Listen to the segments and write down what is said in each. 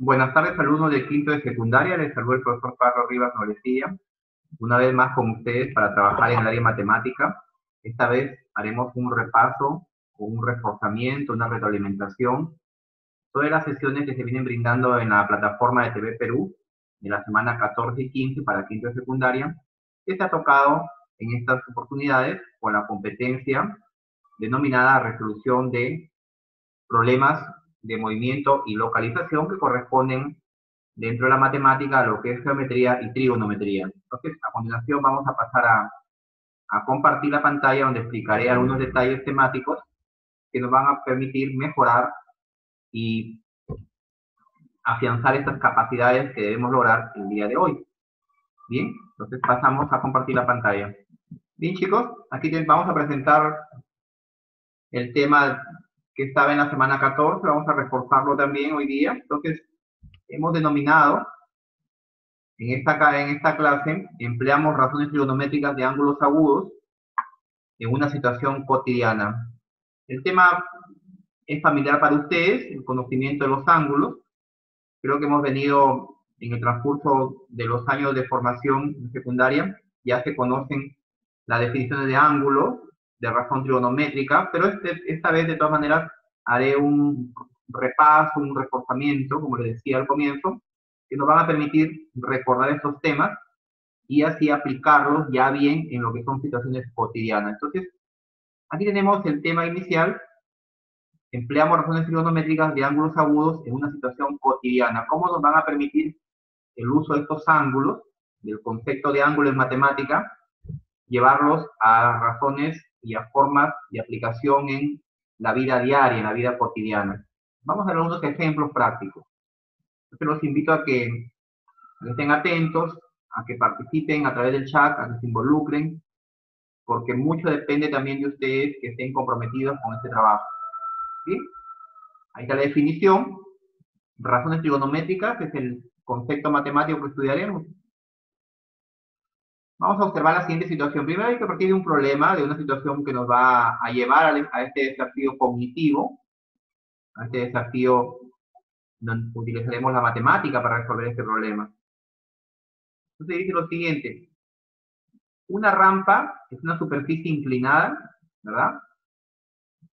Buenas tardes, alumnos del quinto de secundaria. Les saluda el profesor Carlos Rivas Nolecilla. Una vez más con ustedes para trabajar en el área matemática. Esta vez haremos un repaso o un reforzamiento, una retroalimentación sobre las sesiones que se vienen brindando en la plataforma de TV Perú de la semana 14 y 15 para quinto de secundaria, que se ha tocado en estas oportunidades con la competencia denominada resolución de problemas de movimiento y localización que corresponden dentro de la matemática a lo que es geometría y trigonometría. Entonces, a continuación vamos a pasar a compartir la pantalla donde explicaré algunos detalles temáticos que nos van a permitir mejorar y afianzar estas capacidades que debemos lograr el día de hoy. Bien, entonces pasamos a compartir la pantalla. Bien, chicos, aquí vamos a presentar el tema que estaba en la semana 14, vamos a reforzarlo también hoy día. Entonces, hemos denominado en esta clase, empleamos razones trigonométricas de ángulos agudos en una situación cotidiana. El tema es familiar para ustedes, el conocimiento de los ángulos. Creo que hemos venido en el transcurso de los años de formación secundaria, ya se conocen las definiciones de ángulo, de razón trigonométrica, pero esta vez de todas maneras haré un repaso, un reforzamiento, como les decía al comienzo, que nos van a permitir recordar estos temas y así aplicarlos ya bien en lo que son situaciones cotidianas. Entonces, aquí tenemos el tema inicial. Empleamos razones trigonométricas de ángulos agudos en una situación cotidiana. ¿Cómo nos van a permitir el uso de estos ángulos, del concepto de ángulo en matemática, llevarlos a razones y a formas de aplicación en la vida diaria, en la vida cotidiana? Vamos a ver algunos ejemplos prácticos. Entonces los invito a que estén atentos, a que participen a través del chat, a que se involucren, porque mucho depende también de ustedes que estén comprometidos con este trabajo. ¿Sí? Ahí está la definición. Razones trigonométricas es el concepto matemático que estudiaremos. Vamos a observar la siguiente situación. Primero hay que partir de un problema, de una situación que nos va a llevar a este desafío cognitivo, a este desafío donde utilizaremos la matemática para resolver este problema. Entonces dice lo siguiente. Una rampa es una superficie inclinada, ¿verdad?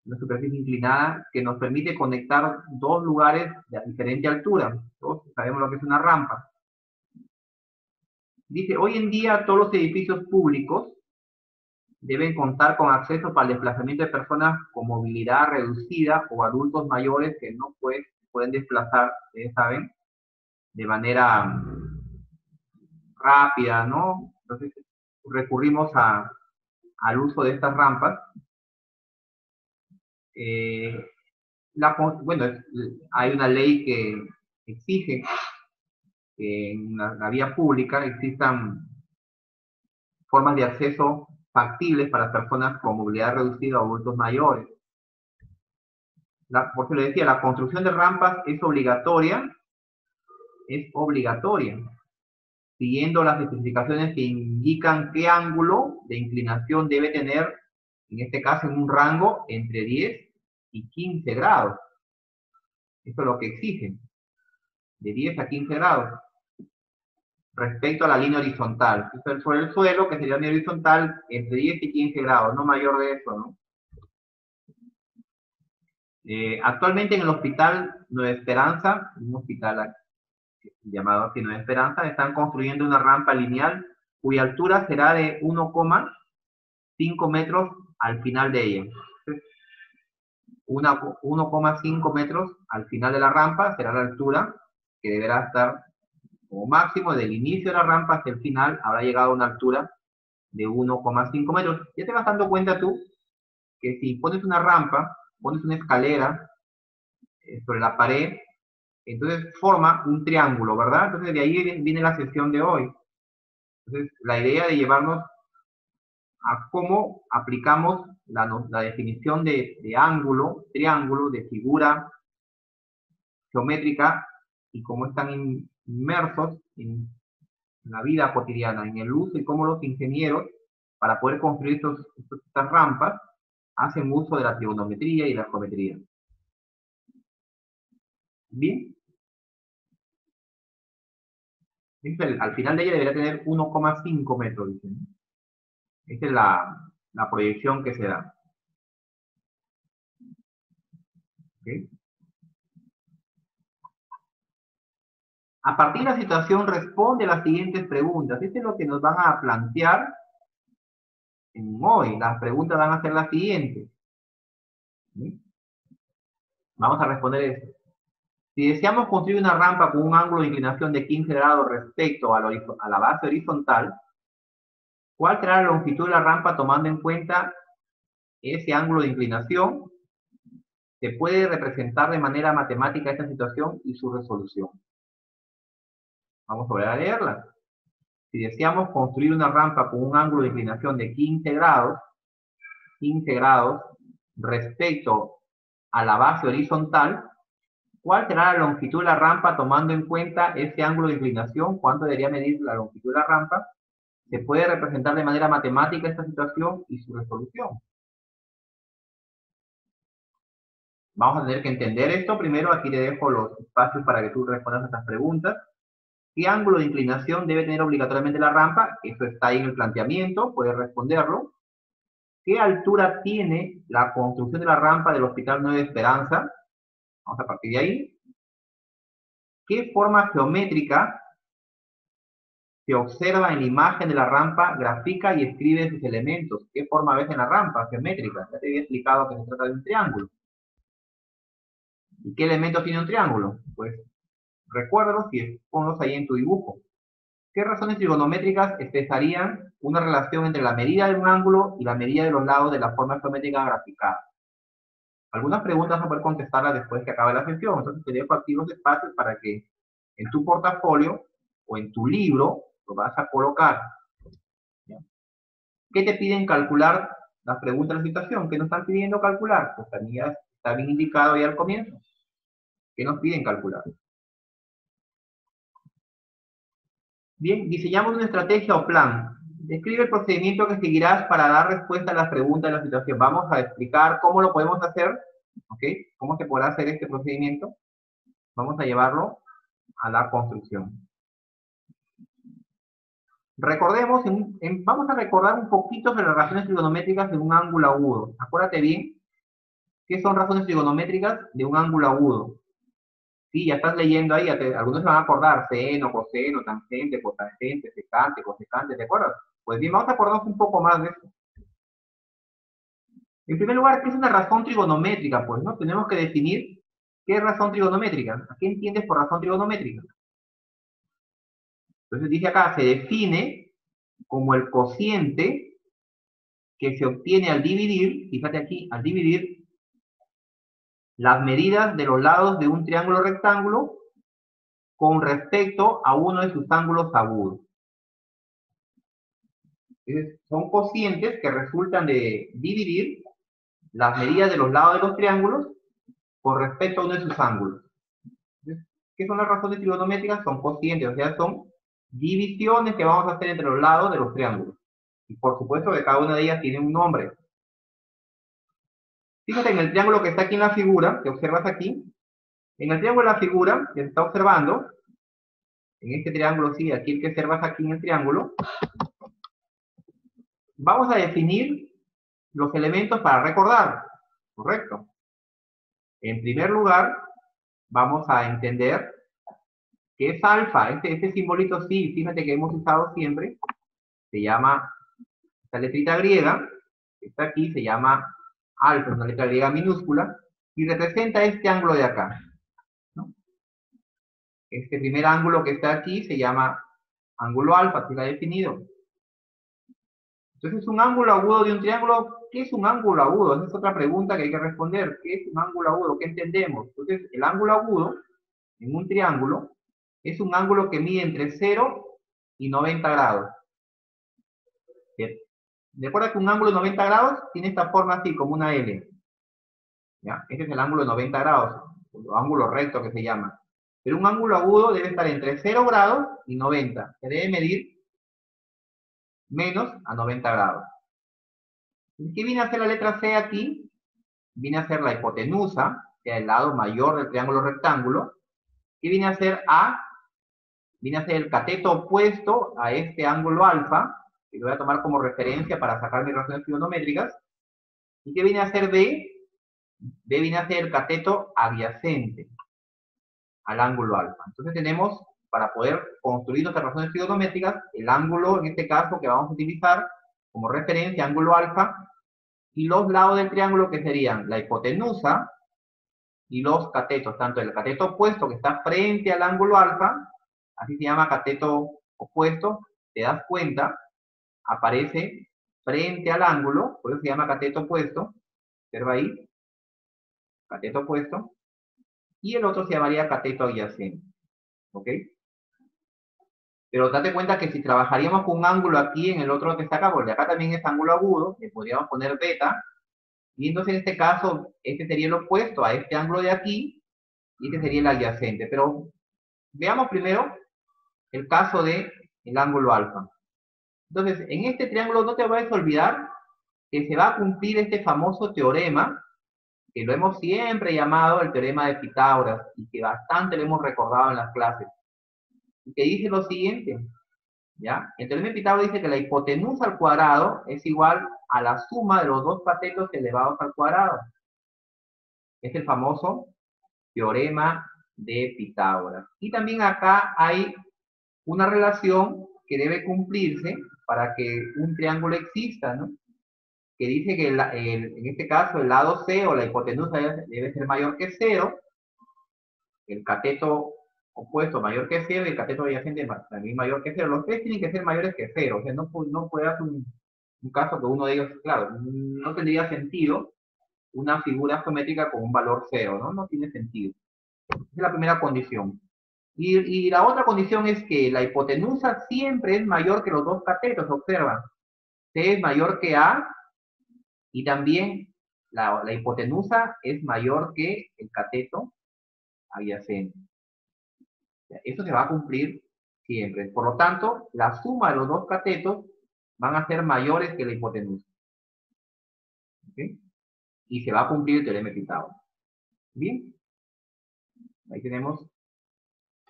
Una superficie inclinada que nos permite conectar dos lugares de diferente altura. Todos sabemos lo que es una rampa. Dice, hoy en día todos los edificios públicos deben contar con acceso para el desplazamiento de personas con movilidad reducida o adultos mayores que no pueden desplazar, saben, de manera rápida, ¿no? Entonces recurrimos al uso de estas rampas. Bueno, hay una ley que exige que en la vía pública existan formas de acceso factibles para personas con movilidad reducida o adultos mayores. Porque le decía, la construcción de rampas es obligatoria, siguiendo las especificaciones que indican qué ángulo de inclinación debe tener, en este caso en un rango entre 10 y 15 grados. Eso es lo que exigen, de 10 a 15 grados, respecto a la línea horizontal. Sobre el suelo, que sería la línea horizontal, entre 10 y 15 grados, no mayor de eso, ¿no? Actualmente en el Hospital Nueva Esperanza, un hospital llamado así Nueva Esperanza, están construyendo una rampa lineal cuya altura será de 1,5 metros al final de ella. 1,5 metros al final de la rampa será la altura que deberá estar como máximo desde el inicio de la rampa hasta el final, habrá llegado a una altura de 1,5 metros. Ya te vas dando cuenta tú que si pones una rampa, pones una escalera sobre la pared, entonces forma un triángulo, ¿verdad? Entonces de ahí viene la sesión de hoy. Entonces la idea de llevarnos a cómo aplicamos la definición de ángulo, triángulo, de figura geométrica y cómo están inmersos en la vida cotidiana, en el uso y cómo los ingenieros, para poder construir estas rampas, hacen uso de la trigonometría y la geometría. Bien, Al final de ella debería tener 1,5 metros, dicen. Esta es la proyección que se da. ¿Okay? A partir de la situación responde a las siguientes preguntas. Esto es lo que nos van a plantear en hoy. Las preguntas van a ser las siguientes. ¿Sí? Vamos a responder esto. Si deseamos construir una rampa con un ángulo de inclinación de 15 grados respecto a la base horizontal, ¿cuál será la longitud de la rampa tomando en cuenta ese ángulo de inclinación? Se puede representar de manera matemática esta situación y su resolución. Vamos a volver a leerla. Si deseamos construir una rampa con un ángulo de inclinación de 15 grados respecto a la base horizontal, ¿cuál será la longitud de la rampa tomando en cuenta ese ángulo de inclinación? ¿Cuánto debería medir la longitud de la rampa? Se puede representar de manera matemática esta situación y su resolución. Vamos a tener que entender esto. Primero, aquí te dejo los espacios para que tú respondas a estas preguntas. ¿Qué ángulo de inclinación debe tener obligatoriamente la rampa? Eso está ahí en el planteamiento, puedes responderlo. ¿Qué altura tiene la construcción de la rampa del Hospital Nueva Esperanza? Vamos a partir de ahí. ¿Qué forma geométrica se observa en la imagen de la rampa? Grafica y escribe sus elementos. ¿Qué forma ves en la rampa geométrica? Ya te había explicado que se trata de un triángulo. ¿Y qué elementos tiene un triángulo? Pues recuérdalo y ponlos ahí en tu dibujo. ¿Qué razones trigonométricas expresarían una relación entre la medida de un ángulo y la medida de los lados de la forma geométrica graficada? Algunas preguntas vas a poder contestarlas después que acabe la sesión. Entonces te dejo aquí los espacios para que en tu portafolio o en tu libro lo vas a colocar. ¿Ya? ¿Qué te piden calcular las preguntas de la situación? ¿Qué nos están pidiendo calcular? Pues también está bien indicado ahí al comienzo. ¿Qué nos piden calcular? Bien, diseñamos una estrategia o plan. Describe el procedimiento que seguirás para dar respuesta a las preguntas de la situación. Vamos a explicar cómo lo podemos hacer, ¿ok? ¿Cómo se podrá hacer este procedimiento? Vamos a llevarlo a la construcción. Recordemos, vamos a recordar un poquito sobre las razones trigonométricas de un ángulo agudo. Acuérdate bien, ¿qué son razones trigonométricas de un ángulo agudo? Sí, ya estás leyendo ahí, algunos se van a acordar, seno, coseno, tangente, cotangente, secante, cosecante, ¿te acuerdas? Pues bien, vamos a acordarnos un poco más de eso. En primer lugar, ¿qué es una razón trigonométrica? Pues, ¿no? Tenemos que definir qué es razón trigonométrica. ¿A qué entiendes por razón trigonométrica? Entonces dice acá, se define como el cociente que se obtiene al dividir, fíjate aquí, al dividir las medidas de los lados de un triángulo rectángulo con respecto a uno de sus ángulos agudos. Entonces, son cocientes que resultan de dividir las medidas de los lados de los triángulos con respecto a uno de sus ángulos. Entonces, ¿qué son las razones trigonométricas? Son cocientes, o sea, son divisiones que vamos a hacer entre los lados de los triángulos. Y por supuesto que cada una de ellas tiene un nombre. Fíjate en el triángulo que está aquí en la figura, que observas aquí. En el triángulo de la figura que se está observando, en este triángulo, sí, aquí el que observas aquí en el triángulo, vamos a definir los elementos para recordar, ¿correcto? En primer lugar, vamos a entender qué es alfa. Este simbolito, sí, fíjate que hemos usado siempre, se llama, esta letrita griega, que está aquí, se llama alfa, una letra griega minúscula, y representa este ángulo de acá, ¿no? Este primer ángulo que está aquí se llama ángulo alfa, así lo ha definido. Entonces, un ángulo agudo de un triángulo, ¿qué es un ángulo agudo? Esa es otra pregunta que hay que responder. ¿Qué es un ángulo agudo? ¿Qué entendemos? Entonces, el ángulo agudo en un triángulo es un ángulo que mide entre 0 y 90 grados. Bien. Recuerda que un ángulo de 90 grados tiene esta forma así, como una L. ¿Ya? Este es el ángulo de 90 grados, o ángulo recto que se llama. Pero un ángulo agudo debe estar entre 0 grados y 90. Se debe medir menos a 90 grados. ¿Qué viene a hacer la letra C aquí? Viene a ser la hipotenusa, que es el lado mayor del triángulo rectángulo. ¿Qué viene a ser A? viene a ser el cateto opuesto a este ángulo alfa, que lo voy a tomar como referencia para sacar mis relaciones trigonométricas. ¿Y qué viene a ser B? B viene a ser el cateto adyacente al ángulo alfa. Entonces tenemos, para poder construir nuestras relaciones trigonométricas, el ángulo, en este caso, que vamos a utilizar como referencia, ángulo alfa, y los lados del triángulo que serían la hipotenusa y los catetos, tanto el cateto opuesto que está frente al ángulo alfa, así se llama cateto opuesto, te das cuenta, aparece frente al ángulo, por eso se llama cateto opuesto, observa ahí, cateto opuesto, y el otro se llamaría cateto adyacente, ¿ok? Pero date cuenta que si trabajaríamos con un ángulo aquí en el otro que está acá, porque acá también es ángulo agudo, le podríamos poner beta, y entonces en este caso, este sería el opuesto a este ángulo de aquí, y este sería el adyacente. Pero veamos primero el caso del ángulo alfa. Entonces, en este triángulo no te vayas a olvidar que se va a cumplir este famoso teorema, que lo hemos siempre llamado el teorema de Pitágoras, y que bastante lo hemos recordado en las clases, y que dice lo siguiente, ¿ya? El teorema de Pitágoras dice que la hipotenusa al cuadrado es igual a la suma de los dos catetos elevados al cuadrado. Es el famoso teorema de Pitágoras. Y también acá hay una relación que debe cumplirse para que un triángulo exista, ¿no? Que dice que en este caso el lado C o la hipotenusa debe ser mayor que 0, el cateto opuesto mayor que 0 y el cateto adyacente también mayor que 0. Los tres tienen que ser mayores que 0, o sea, no puede hacer un caso que uno de ellos, claro, no tendría sentido una figura geométrica con un valor 0, ¿no? No tiene sentido. Esa es la primera condición. Y la otra condición es que la hipotenusa siempre es mayor que los dos catetos, observa. C es mayor que A y también la hipotenusa es mayor que el cateto adyacente. Eso se va a cumplir siempre. Por lo tanto, la suma de los dos catetos van a ser mayores que la hipotenusa. ¿Okay? Y se va a cumplir el teorema de Pitágoras. Bien. Ahí tenemos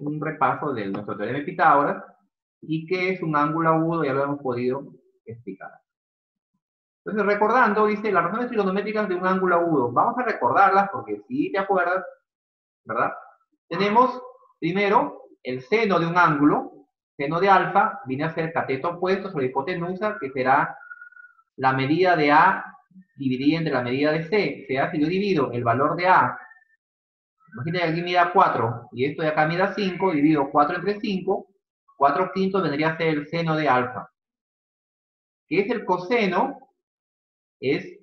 un repaso de nuestro teorema de Pitágoras y que es un ángulo agudo, ya lo hemos podido explicar. Entonces, recordando, dice, las razones trigonométricas de un ángulo agudo. Vamos a recordarlas porque si te acuerdas, ¿verdad? Tenemos, primero, el seno de un ángulo, seno de alfa, viene a ser cateto opuesto sobre hipotenusa, que será la medida de A dividida entre la medida de C. O sea, si yo divido el valor de A, imagínate que aquí mida 4, y esto de acá mida 5, divido 4 entre 5, 4 quintos vendría a ser el seno de alfa. ¿Qué es el coseno? Es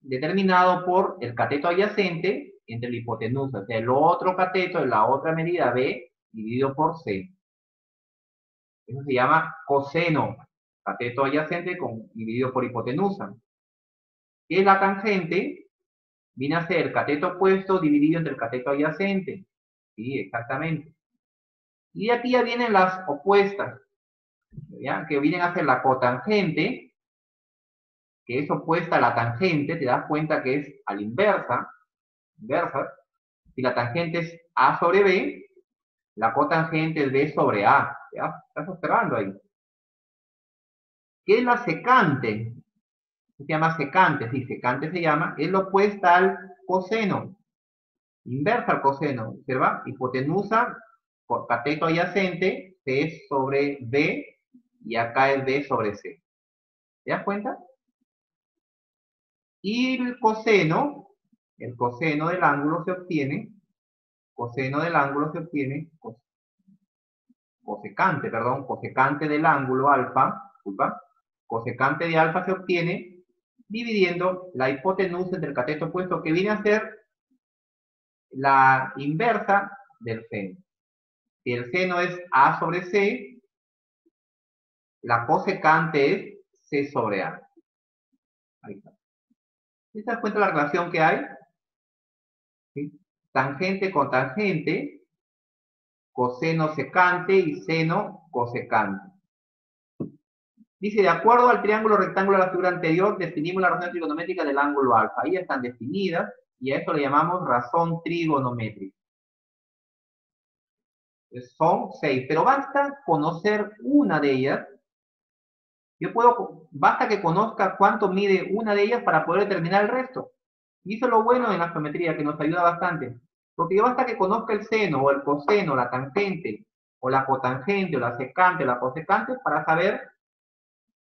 determinado por el cateto adyacente entre la hipotenusa, o sea, el otro cateto de la otra medida B dividido por C. Eso se llama coseno, cateto adyacente dividido por hipotenusa. ¿Qué es la tangente? Viene a ser cateto opuesto dividido entre el cateto adyacente. Sí, exactamente. Y aquí ya vienen las opuestas, ¿ya? Que vienen a ser la cotangente, que es opuesta a la tangente, te das cuenta que es a la inversa. Si la tangente es A sobre B, la cotangente es B sobre A. ¿Ya? ¿Estás observando ahí? ¿Qué es la secante? Se llama secante, sí, secante se llama, es lo opuesta al coseno, inversa al coseno, ¿observa? Hipotenusa por cateto adyacente, C sobre B, y acá es B sobre C. ¿Te das cuenta? Y el coseno del ángulo se obtiene, cosecante del ángulo alfa, disculpa, cosecante de alfa se obtiene dividiendo la hipotenusa entre el cateto opuesto, que viene a ser la inversa del seno. Si el seno es A sobre C, la cosecante es C sobre A. Ahí está. ¿Te das cuenta de la relación que hay? ¿Sí? Tangente con tangente, coseno secante y seno cosecante. Dice, de acuerdo al triángulo rectángulo de la figura anterior, definimos la razón trigonométrica del ángulo alfa. Ahí están definidas y a esto le llamamos razón trigonométrica. Son 6, pero basta conocer una de ellas. Basta que conozca cuánto mide una de ellas para poder determinar el resto. Y eso es lo bueno en la geometría, que nos ayuda bastante. Porque basta que conozca el seno, o el coseno, la tangente, o la cotangente, o la secante, o la cosecante, para saber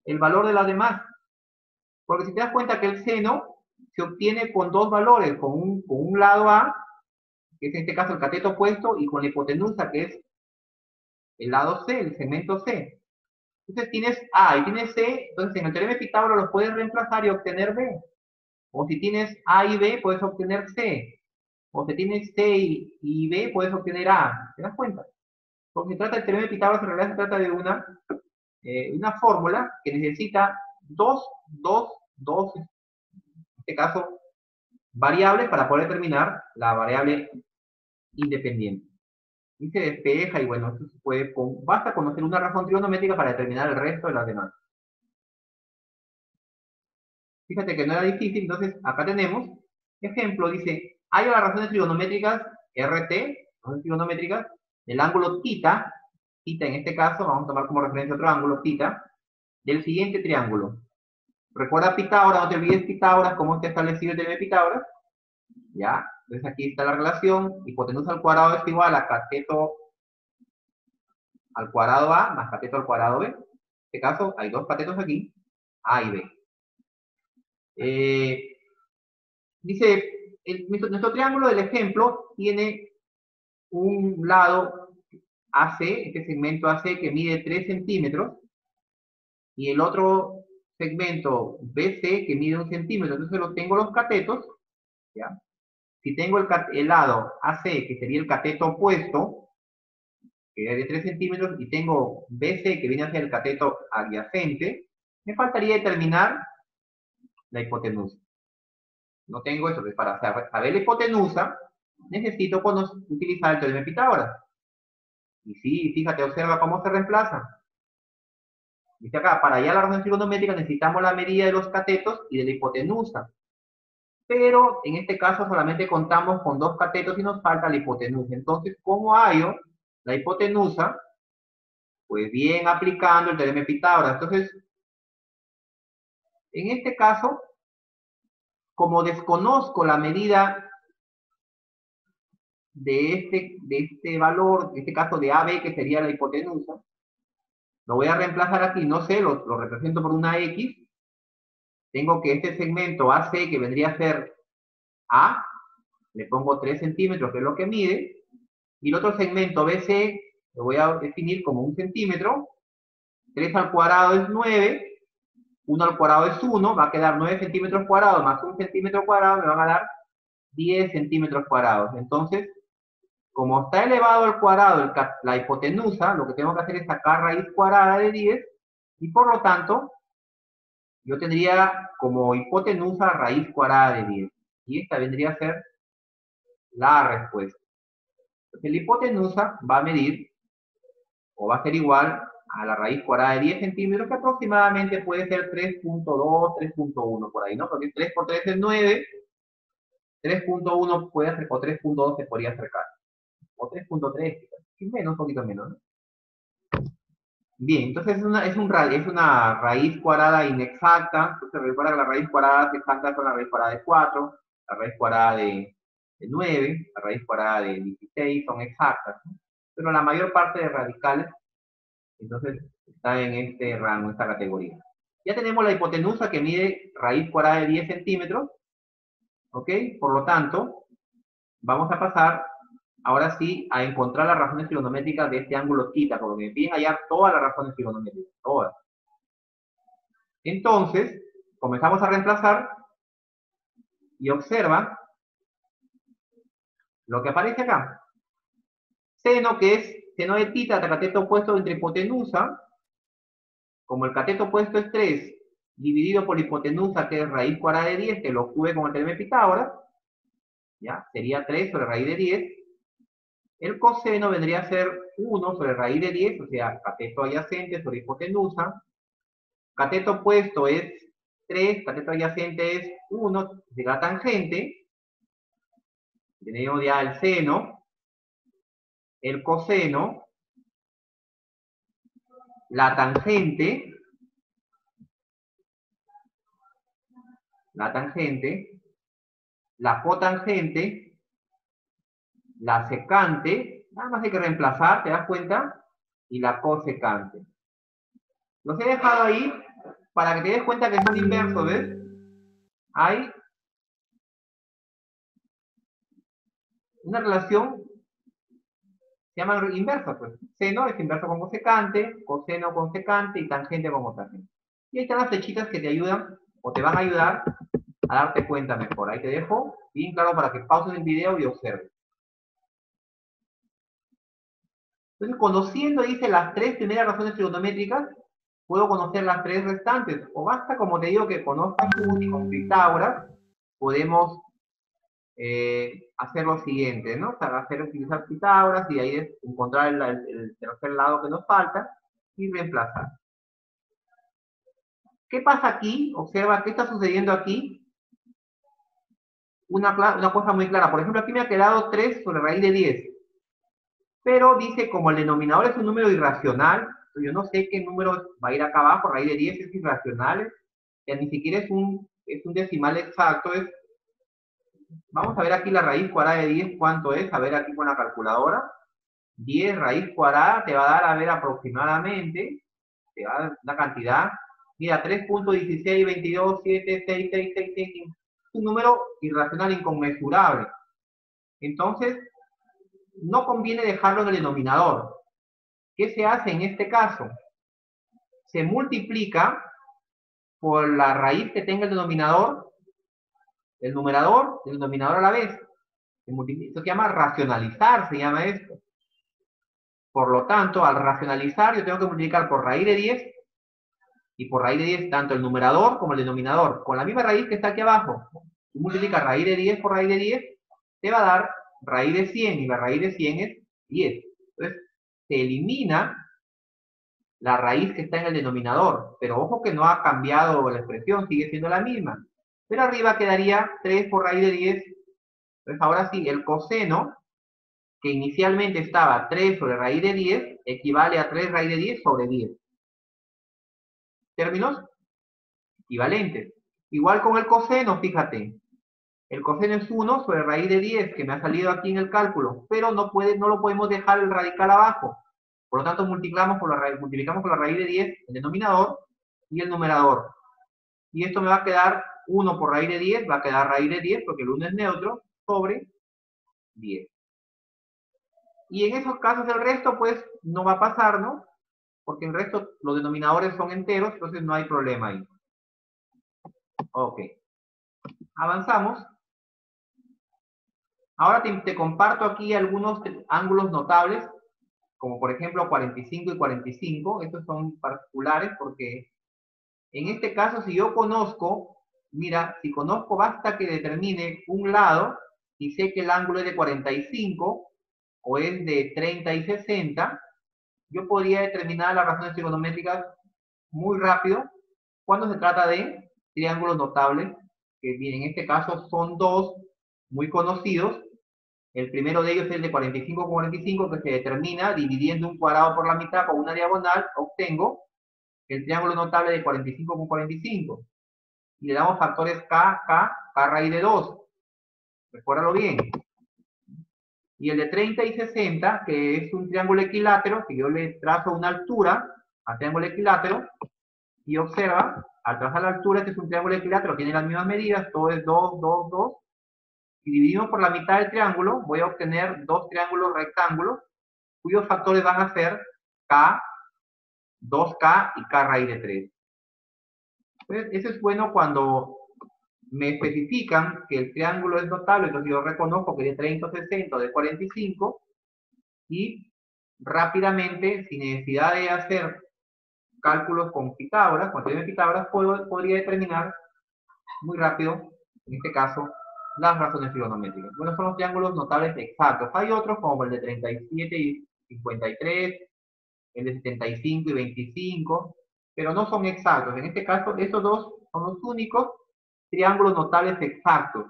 el valor de las demás. Porque si te das cuenta que el seno se obtiene con dos valores, con un lado A, que es en este caso el cateto opuesto, y con la hipotenusa, que es el lado C, el segmento C. Entonces tienes A y tienes C, entonces en el teorema de Pitágoras los puedes reemplazar y obtener B. O si tienes A y B, puedes obtener C. O si tienes C y B, puedes obtener A. ¿Te das cuenta? Porque se trata del teorema de Pitágoras, en realidad se trata de una fórmula que necesita dos, en este caso, variables para poder determinar la variable independiente. Y se despeja y bueno, esto se puede, basta conocer una razón trigonométrica para determinar el resto de las demás. Fíjate que no era difícil, entonces acá tenemos, ejemplo, dice, hay las razones trigonométricas RT, razones trigonométricas, del ángulo θ en este caso, vamos a tomar como referencia otro ángulo, θ, del siguiente triángulo. Recuerda Pitágoras, no te olvides Pitágoras, cómo está establecido el teorema de Pitágoras, ¿ya? Entonces aquí está la relación, hipotenusa al cuadrado es igual a cateto al cuadrado A más cateto al cuadrado B. En este caso, hay dos catetos aquí, A y B. Dice, nuestro triángulo del ejemplo tiene un lado AC, este segmento AC que mide 3 centímetros, y el otro segmento BC que mide 1 centímetro. Entonces tengo los catetos, ¿ya? Si tengo el lado AC, que sería el cateto opuesto, que es de 3 centímetros, y tengo BC, que viene a ser el cateto adyacente, me faltaría determinar la hipotenusa. No tengo eso, para saber la hipotenusa, necesito utilizar el teorema de Pitágoras. Y sí, fíjate, observa cómo se reemplaza. Dice acá, para hallar la razón trigonométrica necesitamos la medida de los catetos y de la hipotenusa. Pero en este caso solamente contamos con dos catetos y nos falta la hipotenusa. Entonces, ¿cómo hallo la hipotenusa? Pues bien, aplicando el teorema de Pitágoras. Entonces, en este caso, como desconozco la medida de este valor, en este caso de AB, que sería la hipotenusa, lo voy a reemplazar aquí, no sé, lo represento por una X. Tengo que este segmento AC, que vendría a ser A, le pongo 3 centímetros, que es lo que mide, y el otro segmento BC lo voy a definir como 1 centímetro, 3 al cuadrado es 9, 1 al cuadrado es 1, va a quedar 9 centímetros cuadrados más 1 centímetro cuadrado, me van a dar 10 centímetros cuadrados. Entonces, como está elevado al cuadrado la hipotenusa, lo que tengo que hacer es sacar raíz cuadrada de 10, y por lo tanto, yo tendría como hipotenusa raíz cuadrada de 10. Y esta vendría a ser la respuesta. Entonces, la hipotenusa va a medir, o va a ser igual a la raíz cuadrada de 10 centímetros, que aproximadamente puede ser 3.2, 3.1 por ahí, ¿no? Porque 3 por 3 es 9, 3.1 puede ser, o 3.2 se podría acercar. O 3.3, menos, un poquito menos, ¿no? Bien, entonces es una raíz cuadrada inexacta. Entonces recuerda que las raíces cuadradas exactas son la raíz cuadrada de 4, la raíz cuadrada de 9, la raíz cuadrada de 16, son exactas, ¿no? Pero la mayor parte de radicales, entonces, está en este rango, en esta categoría. Ya tenemos la hipotenusa que mide raíz cuadrada de 10 centímetros, ¿ok? Por lo tanto, vamos a pasar ahora sí a encontrar las razones trigonométricas de este ángulo θ, porque me piden hallar todas las razones trigonométricas, todas. Entonces, comenzamos a reemplazar y observa lo que aparece acá. Seno, que es seno de θ, cateto opuesto entre hipotenusa, como el cateto opuesto es 3, dividido por la hipotenusa, que es raíz cuadrada de 10, que lo obtuve con el teorema de Pitágoras, ¿ya? Sería 3 sobre raíz de 10. El coseno vendría a ser 1 sobre raíz de 10, o sea, cateto adyacente sobre hipotenusa. Cateto opuesto es 3, cateto adyacente es 1 de la tangente. Tenemos ya el seno. el coseno, la tangente, la cotangente, la secante, nada más hay que reemplazar, ¿te das cuenta? Y la cosecante. Los he dejado ahí para que te des cuenta que son inversos, ¿ves? Hay una relación, se llama inversa, pues. Seno es inverso con cosecante, coseno con secante y tangente con cotangente. Y ahí están las flechitas que te ayudan o te van a ayudar a darte cuenta mejor. Ahí te dejo bien claro para que pauses el video y observes. Entonces, conociendo, dice, las tres primeras razones trigonométricas, puedo conocer las tres restantes. O basta, como te digo, que conozcas y con Pitágoras, podemos hacer lo siguiente, ¿no? O sea, utilizar Pitágoras y ahí encontrar el tercer lado que nos falta y reemplazar. ¿Qué pasa aquí? Observa, ¿qué está sucediendo aquí? Una cosa muy clara. Por ejemplo, aquí me ha quedado 3 sobre raíz de 10. Pero dice, como el denominador es un número irracional, yo no sé qué número va a ir acá abajo, raíz de 10 es irracional, ya ni siquiera es un decimal exacto, vamos a ver aquí la raíz cuadrada de 10, ¿cuánto es? A ver aquí con la calculadora. 10 raíz cuadrada te va a dar, a ver, aproximadamente, te va a dar una cantidad, mira, 3.1622766665, es un número irracional inconmensurable. Entonces, no conviene dejarlo en el denominador. ¿Qué se hace en este caso? Se multiplica por la raíz que tenga el denominador, el numerador y el denominador a la vez. Esto se llama racionalizar, se llama esto. Por lo tanto, al racionalizar, yo tengo que multiplicar por raíz de 10 y por raíz de 10 tanto el numerador como el denominador. Con la misma raíz que está aquí abajo, tú multiplicas raíz de 10 por raíz de 10, te va a dar raíz de 100 y la raíz de 100 es 10. Entonces, se elimina la raíz que está en el denominador, pero ojo que no ha cambiado la expresión, sigue siendo la misma. Pero arriba quedaría 3 por raíz de 10. Entonces ahora sí, el coseno, que inicialmente estaba 3 sobre raíz de 10, equivale a 3 raíz de 10 sobre 10. Términos equivalentes. Igual con el coseno, fíjate. El coseno es 1 sobre raíz de 10, que me ha salido aquí en el cálculo, pero no lo podemos dejar el radical abajo. Por lo tanto, multiplicamos por la raíz de 10 el denominador y el numerador. Y esto me va a quedar 1 por raíz de 10, va a quedar raíz de 10, porque el 1 es neutro, sobre 10. Y en esos casos el resto, pues, no va a pasar, ¿no? Porque el resto, los denominadores son enteros, entonces no hay problema ahí. Ok. Avanzamos. Ahora te comparto aquí algunos ángulos notables, como por ejemplo 45 y 45. Estos son particulares porque en este caso, si yo conozco, mira, si conozco, basta que determine un lado y sé que el ángulo es de 45 o es de 30 y 60, yo podría determinar las razones trigonométricas muy rápido cuando se trata de triángulos notables, que en este caso son dos muy conocidos. El primero de ellos es el de 45 con 45, que se determina dividiendo un cuadrado por la mitad con una diagonal, obtengo el triángulo notable de 45 con 45. Y le damos factores K raíz de 2. Recuérdalo bien. Y el de 30 y 60, que es un triángulo equilátero, que yo le trazo una altura al triángulo equilátero, y observa, al trazar la altura, este es un triángulo equilátero, tiene las mismas medidas, todo es 2, 2, 2. Si dividimos por la mitad del triángulo, voy a obtener dos triángulos rectángulos, cuyos factores van a ser K, 2K y K raíz de 3. Entonces, eso es bueno cuando me especifican que el triángulo es notable, entonces yo reconozco que es de 30 o 60 o de 45 y rápidamente, sin necesidad de hacer cálculos con Pitágoras, con teorema de Pitágoras, podría determinar muy rápido, en este caso, las razones trigonométricas. Bueno, son los triángulos notables exactos. Hay otros como el de 37 y 53, el de 75 y 25, pero no son exactos. En este caso, estos dos son los únicos triángulos notables exactos.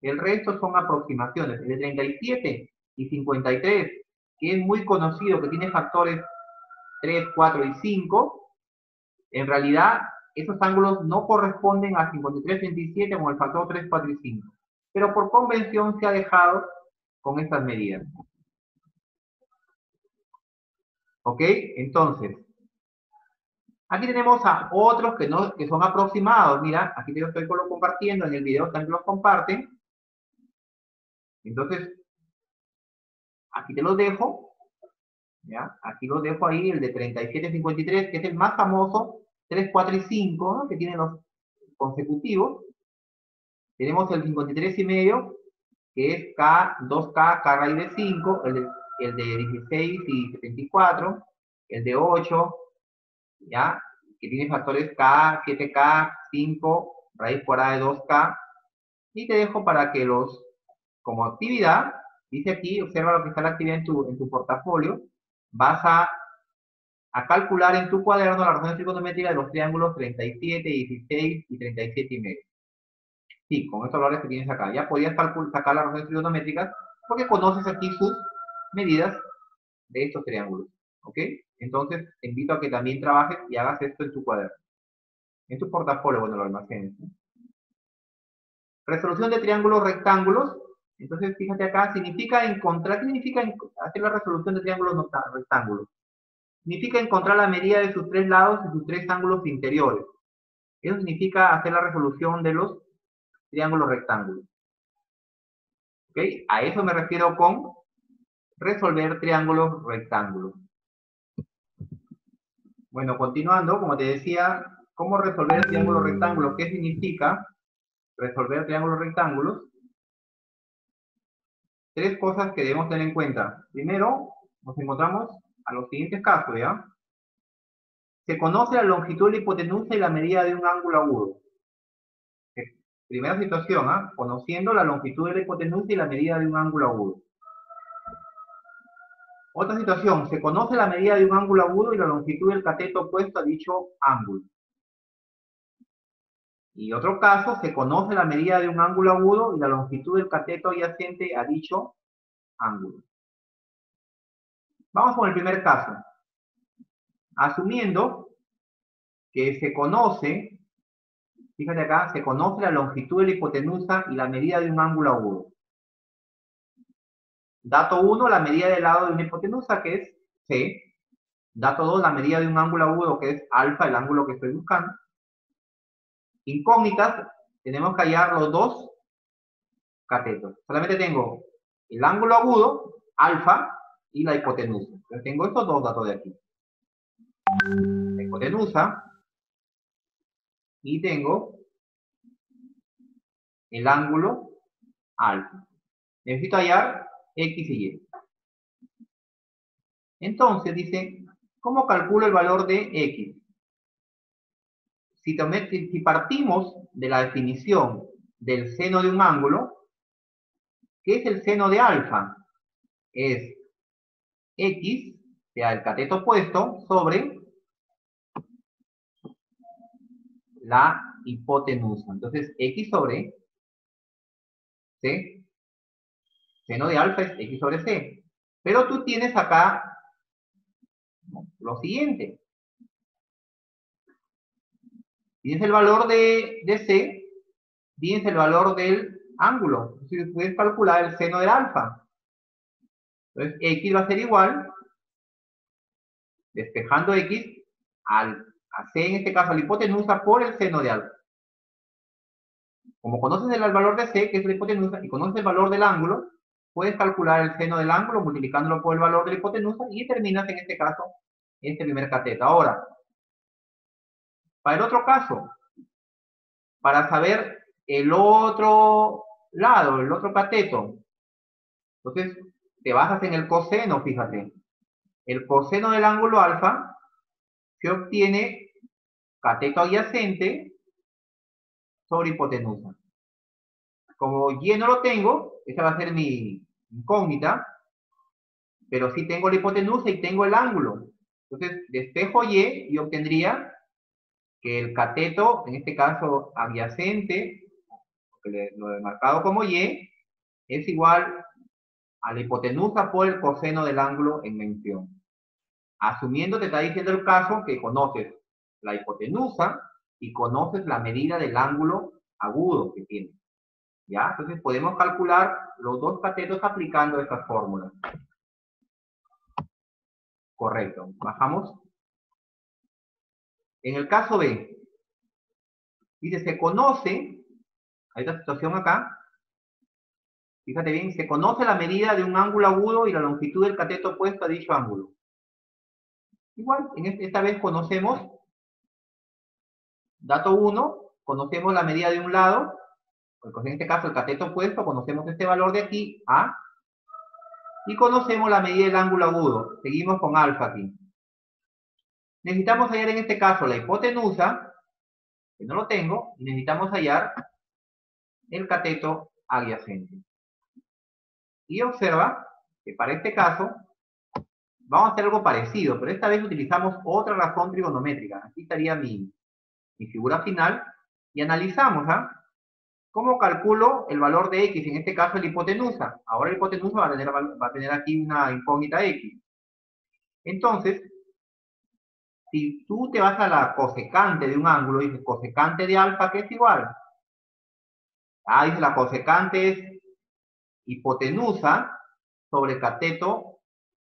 El resto son aproximaciones. El de 37 y 53 que es muy conocido, que tiene factores 3, 4 y 5, en realidad esos ángulos no corresponden a 53, 37 con el factor 3, 4 y 5. Pero por convención se ha dejado con estas medidas. ¿Ok? Entonces, aquí tenemos a otros que son aproximados. Mira, aquí te lo estoy compartiendo, en el video también los comparten. Entonces, aquí te los dejo. ¿Ya? Aquí los dejo ahí, el de 37, 53, que es el más famoso, 3, 4 y 5, ¿no? Que tienen los consecutivos. Tenemos el 53 y medio, que es K, 2K, K raíz de 5, el de 16 y 74, el de 8, ¿ya? Que tiene factores K, 7K, 5, raíz cuadrada de 2K. Y te dejo para que como actividad, dice aquí, observa lo que está la actividad en tu portafolio, vas a calcular en tu cuaderno la razón trigonométrica de los triángulos 37, 16 y 37 y medio. Sí, con estos valores que tienes acá. Ya podías sacar las razones trigonométricas porque conoces aquí sus medidas de estos triángulos. ¿Ok? Entonces, te invito a que también trabajes y hagas esto en tu cuaderno. En tu portafolio, bueno, lo almacenes, ¿no? Resolución de triángulos rectángulos. Entonces, fíjate acá, significa encontrar, ¿qué significa hacer la resolución de triángulos rectángulos? Significa encontrar la medida de sus tres lados y sus tres ángulos interiores. Eso significa hacer la resolución de los triángulos rectángulos. ¿Ok? A eso me refiero con resolver triángulos rectángulos. Bueno, continuando, como te decía, ¿cómo resolver el triángulo rectángulo? ¿Qué significa resolver triángulos rectángulos? Tres cosas que debemos tener en cuenta. Primero, nos encontramos a los siguientes casos, ¿ya? Se conoce la longitud, la hipotenusa y la medida de un ángulo agudo. Primera situación, ¿ah? Conociendo la longitud de la hipotenusa y la medida de un ángulo agudo. Otra situación, se conoce la medida de un ángulo agudo y la longitud del cateto opuesto a dicho ángulo. Y otro caso, se conoce la medida de un ángulo agudo y la longitud del cateto adyacente a dicho ángulo. Vamos con el primer caso. Asumiendo que se conoce, fíjate acá, se conoce la longitud de la hipotenusa y la medida de un ángulo agudo. Dato 1, la medida del lado de una hipotenusa, que es C. Dato 2, la medida de un ángulo agudo, que es alfa, el ángulo que estoy buscando. Incógnitas, tenemos que hallar los dos catetos. Solamente tengo el ángulo agudo, alfa, y la hipotenusa. Entonces tengo estos dos datos de aquí. La hipotenusa, y tengo el ángulo alfa. Necesito hallar X y Y. Entonces dice, ¿cómo calculo el valor de X? Si partimos de la definición del seno de un ángulo, ¿qué es el seno de alfa? Es X, o sea, el cateto opuesto, sobre la hipotenusa. Entonces, X sobre C, seno de alfa es X sobre C. Pero tú tienes acá lo siguiente. Tienes el valor de C, tienes el valor del ángulo. Entonces, puedes calcular el seno del alfa. Entonces, X va a ser igual, despejando X, a C, en este caso, a la hipotenusa, por el seno de alfa. Como conoces el valor de C, que es la hipotenusa, y conoces el valor del ángulo, puedes calcular el seno del ángulo multiplicándolo por el valor de la hipotenusa y determinas, en este caso, este primer cateto. Ahora, para el otro caso, para saber el otro lado, el otro cateto, entonces te basas en el coseno, fíjate. El coseno del ángulo alfa se obtiene cateto adyacente sobre hipotenusa. Como Y no lo tengo, esa va a ser mi incógnita, pero sí tengo la hipotenusa y tengo el ángulo. Entonces, despejo Y obtendría que el cateto, en este caso adyacente, lo he marcado como Y, es igual a la hipotenusa por el coseno del ángulo en mención. Asumiendo, te está diciendo el caso que conoces la hipotenusa y conoces la medida del ángulo agudo que tiene. ¿Ya? Entonces podemos calcular los dos catetos aplicando estas fórmulas. Correcto. Bajamos. En el caso B, dice, se conoce, hay esta situación acá, fíjate bien, se conoce la medida de un ángulo agudo y la longitud del cateto opuesto a dicho ángulo. Igual, esta vez conocemos, dato 1, conocemos la medida de un lado, pues en este caso el cateto opuesto, conocemos este valor de aquí, A, y conocemos la medida del ángulo agudo. Seguimos con alfa aquí. Necesitamos hallar en este caso la hipotenusa, que no lo tengo, y necesitamos hallar el cateto adyacente. Y observa que para este caso vamos a hacer algo parecido, pero esta vez utilizamos otra razón trigonométrica. Aquí estaría mi figura final, y analizamos, ¿cómo calculo el valor de x? En este caso la hipotenusa. Ahora la hipotenusa va a tener aquí una incógnita x. Entonces, si tú te vas a la cosecante de un ángulo, dices cosecante de alfa, que es igual. Dice la cosecante es hipotenusa sobre cateto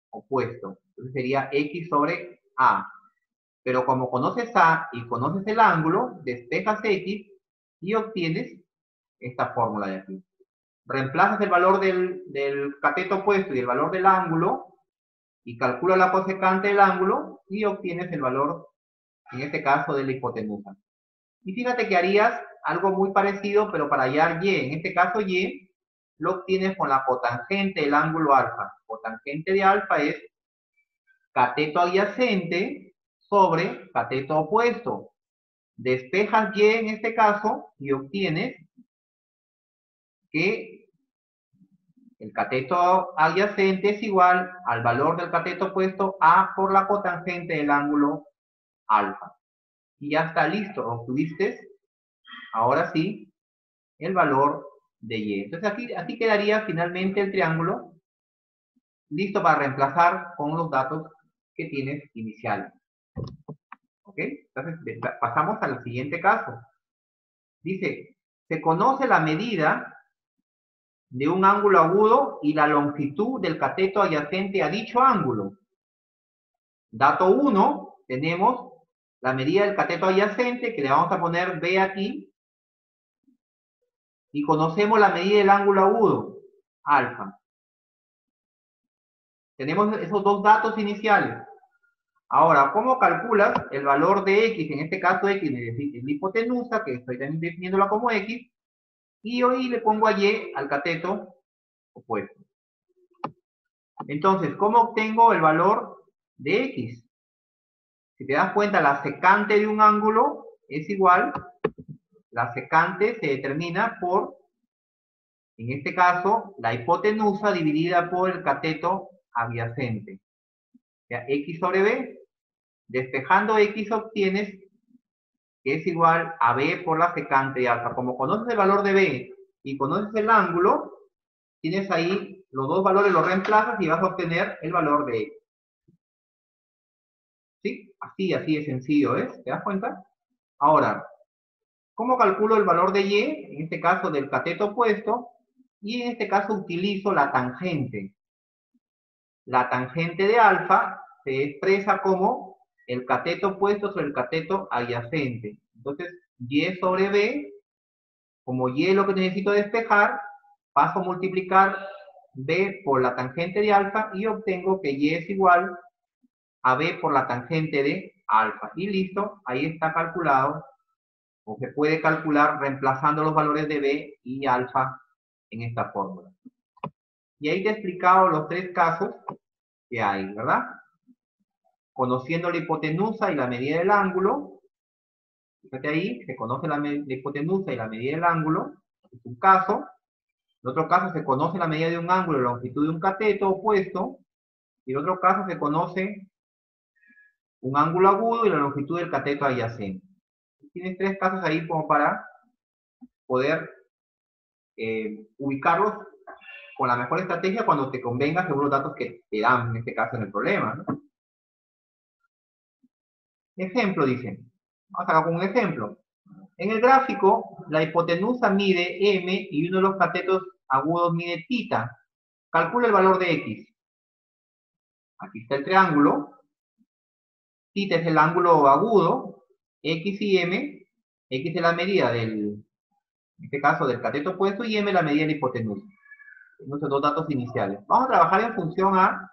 opuesto. Entonces sería x sobre a. Pero como conoces a y conoces el ángulo, despejas x y obtienes esta fórmula de aquí. Reemplazas el valor del cateto opuesto y el valor del ángulo y calculas la cosecante del ángulo y obtienes el valor, en este caso, de la hipotenusa. Y fíjate que harías algo muy parecido, pero para hallar y. En este caso, y lo obtienes con la cotangente del ángulo alfa. Cotangente de alfa es cateto adyacente sobre cateto opuesto. Despejas y en este caso y obtienes que el cateto adyacente es igual al valor del cateto opuesto a por la cotangente del ángulo alfa. Y ya está listo, obtuviste, ahora sí, el valor de y. Entonces aquí quedaría finalmente el triángulo listo para reemplazar con los datos que tienes iniciales. ¿Ok? Entonces pasamos al siguiente caso. Dice, se conoce la medida de un ángulo agudo y la longitud del cateto adyacente a dicho ángulo. Dato 1, tenemos la medida del cateto adyacente, que le vamos a poner B aquí, y conocemos la medida del ángulo agudo, alfa. Tenemos esos dos datos iniciales. Ahora, ¿cómo calculas el valor de x? En este caso, x es la hipotenusa, que estoy también definiéndola como x, y hoy le pongo a y al cateto opuesto. Entonces, ¿cómo obtengo el valor de x? Si te das cuenta, la secante de un ángulo es igual, la secante se determina por, en este caso, la hipotenusa dividida por el cateto adyacente. O sea, x sobre b. Despejando x obtienes que es igual a b por la secante de alfa. Como conoces el valor de b y conoces el ángulo, tienes ahí los dos valores, los reemplazas y vas a obtener el valor de x. ¿Sí? Así de sencillo, ¿ves? ¿Te das cuenta? Ahora, ¿cómo calculo el valor de y? En este caso del cateto opuesto, y en este caso utilizo la tangente. La tangente de alfa se expresa como el cateto opuesto sobre el cateto adyacente. Entonces, y sobre b, como y es lo que necesito despejar, paso a multiplicar b por la tangente de alfa y obtengo que y es igual a b por la tangente de alfa. Y listo, ahí está calculado, o se puede calcular reemplazando los valores de b y alfa en esta fórmula. Y ahí te he explicado los tres casos que hay, ¿verdad? Conociendo la hipotenusa y la medida del ángulo, fíjate ahí, se conoce la hipotenusa y la medida del ángulo, es un caso. En otro caso se conoce la medida de un ángulo y la longitud de un cateto opuesto, y en otro caso se conoce un ángulo agudo y la longitud del cateto adyacente. Tienes tres casos ahí como para poder ubicarlos con la mejor estrategia cuando te convenga según los datos que te dan, en este caso, en el problema, ¿no? Ejemplo, dicen. Vamos acá con un ejemplo. En el gráfico, la hipotenusa mide m y uno de los catetos agudos mide θ. Calcula el valor de x. Aquí está el triángulo. Θ es el ángulo agudo. X y m. X es la medida del, en este caso, del cateto opuesto y m la medida de la hipotenusa. Nuestros dos datos iniciales. Vamos a trabajar en función a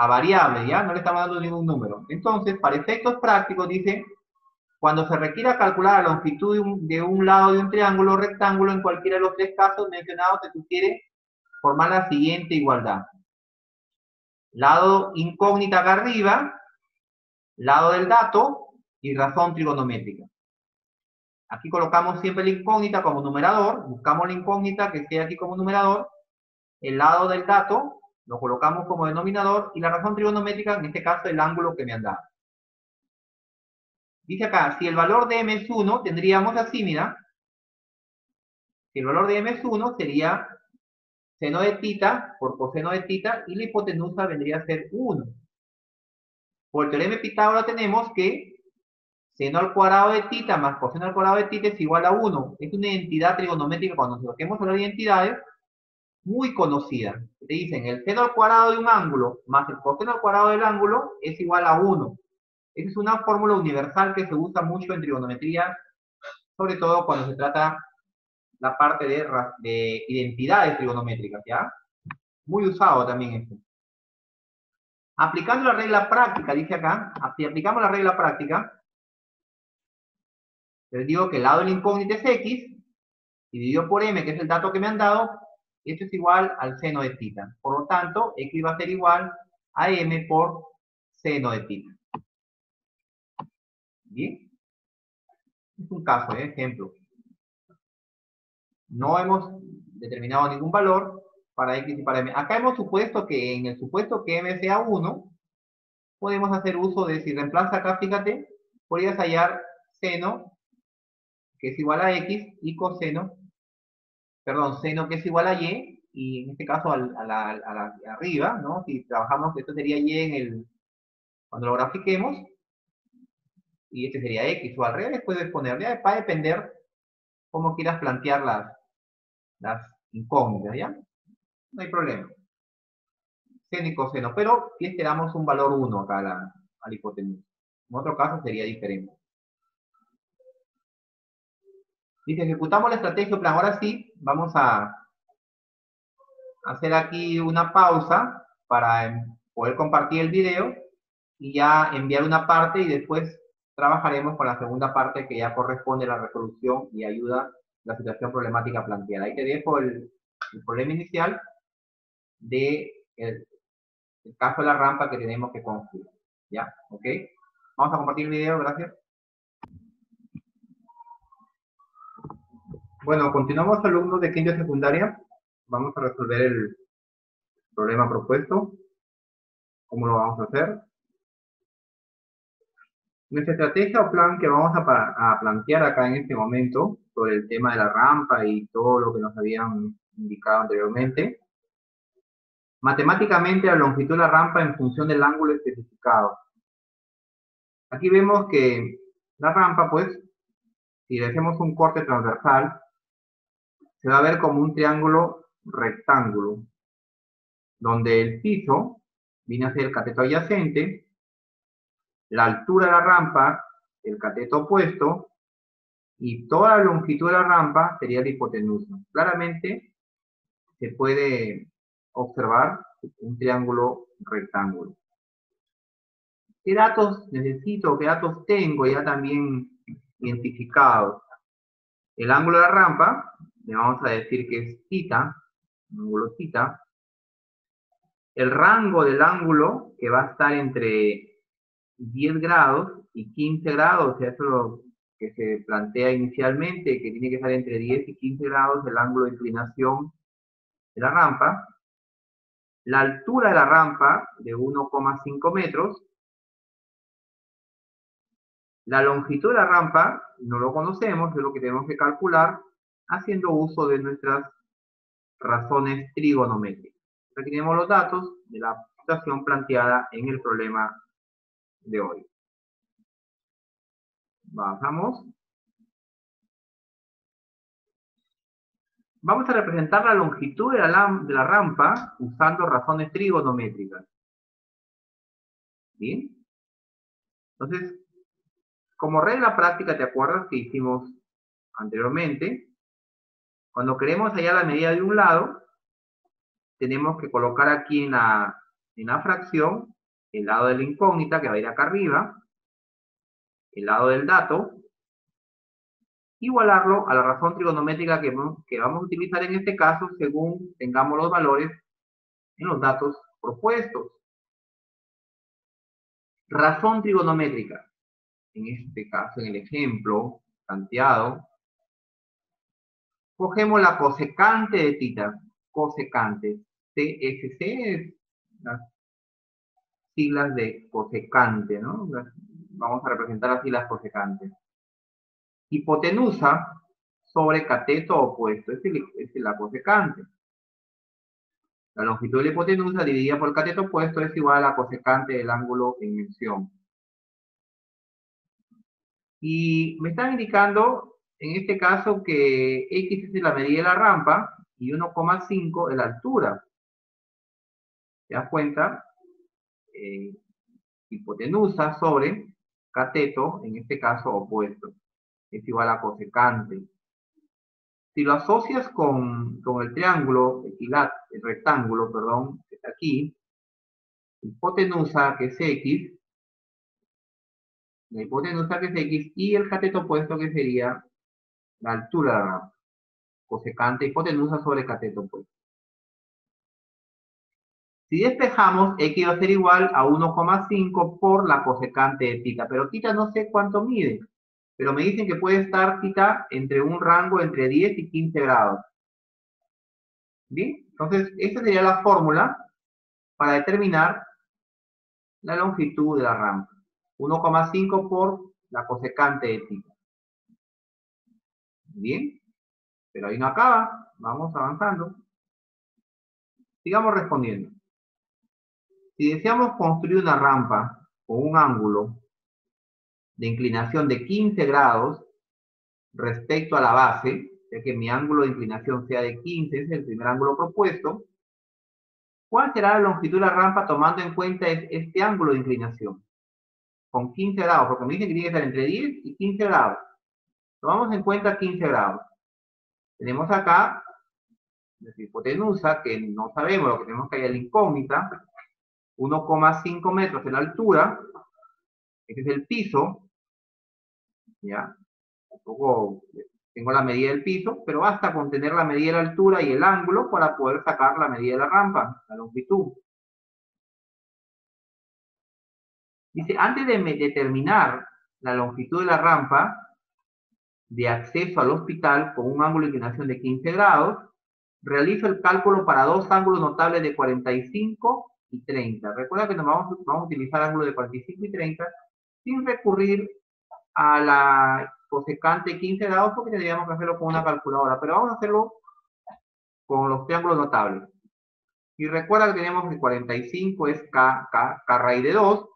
variable, ¿ya? No le estamos dando ningún número. Entonces, para efectos prácticos, dice, cuando se requiera calcular la longitud de un lado de un triángulo o rectángulo, en cualquiera de los tres casos mencionados, se sugiere formar la siguiente igualdad. Lado incógnita acá arriba, lado del dato y razón trigonométrica. Aquí colocamos siempre la incógnita como numerador, buscamos la incógnita que esté aquí como numerador, el lado del dato lo colocamos como denominador y la razón trigonométrica, en este caso, el ángulo que me han dado. Dice acá, si el valor de m es 1, tendríamos así, mira, si el valor de m es 1, sería seno de θ por coseno de θ y la hipotenusa vendría a ser 1. Por el teorema de Pitágoras tenemos que seno al cuadrado de θ más coseno al cuadrado de θ es igual a 1. Es una identidad trigonométrica, cuando nos toquemos hablar de identidades, muy conocida. Te dicen, el seno al cuadrado de un ángulo más el coseno al cuadrado del ángulo es igual a 1. Esa es una fórmula universal que se usa mucho en trigonometría, sobre todo cuando se trata la parte de identidades trigonométricas, ¿ya? Muy usado también esto. Aplicando la regla práctica, dice acá, si aplicamos la regla práctica, les digo que el lado de la incógnita es x, dividido por m, que es el dato que me han dado, y esto es igual al seno de θ. Por lo tanto, x va a ser igual a m por seno de θ. ¿Bien? Es un caso, ejemplo. No hemos determinado ningún valor para x y para m. Acá hemos supuesto que en el supuesto que m sea 1, podemos hacer uso de, si reemplaza acá, fíjate, podrías hallar seno, que es igual a x, y coseno, perdón, seno que es igual a y en este caso arriba, ¿no? Si trabajamos, esto sería y cuando lo grafiquemos, y este sería x, o al revés, puedes ponerle, va a depender cómo quieras plantear las incógnitas, ¿ya? No hay problema. Seno y coseno, pero si esperamos un valor 1 acá a la hipotenusa. En otro caso sería diferente. Dice, ejecutamos la estrategia plan. Ahora sí, vamos a hacer aquí una pausa para poder compartir el video y ya enviar una parte y después trabajaremos con la segunda parte que ya corresponde a la resolución y ayuda a la situación problemática planteada. Ahí te dejo el problema inicial de el caso de la rampa que tenemos que construir. ¿Ya? ¿Ok? Vamos a compartir el video, gracias. Bueno, continuamos, alumnos de quinta secundaria. Vamos a resolver el problema propuesto. ¿Cómo lo vamos a hacer? Nuestra estrategia o plan que vamos a plantear acá en este momento sobre el tema de la rampa y todo lo que nos habían indicado anteriormente. Matemáticamente, la longitud de la rampa en función del ángulo especificado. Aquí vemos que la rampa, pues, si le hacemos un corte transversal, se va a ver como un triángulo rectángulo, donde el piso viene a ser el cateto adyacente, la altura de la rampa, el cateto opuesto, y toda la longitud de la rampa sería la hipotenusa. Claramente se puede observar un triángulo rectángulo. ¿Qué datos necesito? ¿Qué datos tengo ya también identificados? El ángulo de la rampa, le vamos a decir que es θ, ángulo θ. El rango del ángulo, que va a estar entre 10 grados y 15 grados, o sea, eso es lo que se plantea inicialmente, que tiene que estar entre 10 y 15 grados el ángulo de inclinación de la rampa. La altura de la rampa, de 1,5 metros. La longitud de la rampa, no lo conocemos, es lo que tenemos que calcular, haciendo uso de nuestras razones trigonométricas. Aquí tenemos los datos de la situación planteada en el problema de hoy. Bajamos. Vamos a representar la longitud de la rampa usando razones trigonométricas. ¿Bien? Entonces, como regla práctica, ¿te acuerdas que hicimos anteriormente? Cuando queremos hallar la medida de un lado, tenemos que colocar aquí en la fracción el lado de la incógnita, que va a ir acá arriba, el lado del dato, igualarlo a la razón trigonométrica que vamos a utilizar en este caso según tengamos los valores en los datos propuestos. Razón trigonométrica. En este caso, en el ejemplo planteado, cogemos la cosecante de tita. Cosecante. CSC es las siglas de cosecante, ¿no? Vamos a representar así las cosecantes. Hipotenusa sobre cateto opuesto. Es la cosecante. La longitud de la hipotenusa dividida por el cateto opuesto es igual a la cosecante del ángulo en mención. Y me están indicando, en este caso, que X es la medida de la rampa y 1,5 es la altura. ¿Te das cuenta? Hipotenusa sobre cateto, en este caso opuesto, es igual a cosecante. Si lo asocias con el triángulo, el rectángulo, perdón, que está aquí, hipotenusa, que es X, la hipotenusa, que es X, y el cateto opuesto, que sería la altura de la rampa. Cosecante, hipotenusa sobre cateto opuesto. Si despejamos, X va a ser igual a 1,5 por la cosecante de tita. Pero tita no sé cuánto mide. Pero me dicen que puede estar tita entre un rango entre 10 y 15 grados. ¿Bien? Entonces, esta sería la fórmula para determinar la longitud de la rampa. 1,5 por la cosecante de tita. ¿Bien? Pero ahí no acaba. Vamos avanzando. Sigamos respondiendo. Si deseamos construir una rampa con un ángulo de inclinación de 15 grados respecto a la base, ya que mi ángulo de inclinación sea de 15, es el primer ángulo propuesto, ¿cuál será la longitud de la rampa tomando en cuenta este ángulo de inclinación? Con 15 grados, porque me dicen que tiene que ser entre 10 y 15 grados. Tomamos en cuenta 15 grados. Tenemos acá la hipotenusa, que no sabemos, lo que tenemos que hallar la incógnita, 1,5 metros en la altura, este es el piso, ¿ya? Un poco, tengo la medida del piso, pero basta con tener la medida de la altura y el ángulo para poder sacar la medida de la rampa, la longitud. Dice, antes de determinar la longitud de la rampa de acceso al hospital con un ángulo de inclinación de 15 grados, realizo el cálculo para dos ángulos notables de 45 y 30. Recuerda que nos vamos a utilizar ángulos de 45 y 30 sin recurrir a la cosecante de 15 grados porque tendríamos que hacerlo con una calculadora, pero vamos a hacerlo con los triángulos notables. Y recuerda que tenemos que 45 es K raíz de 2,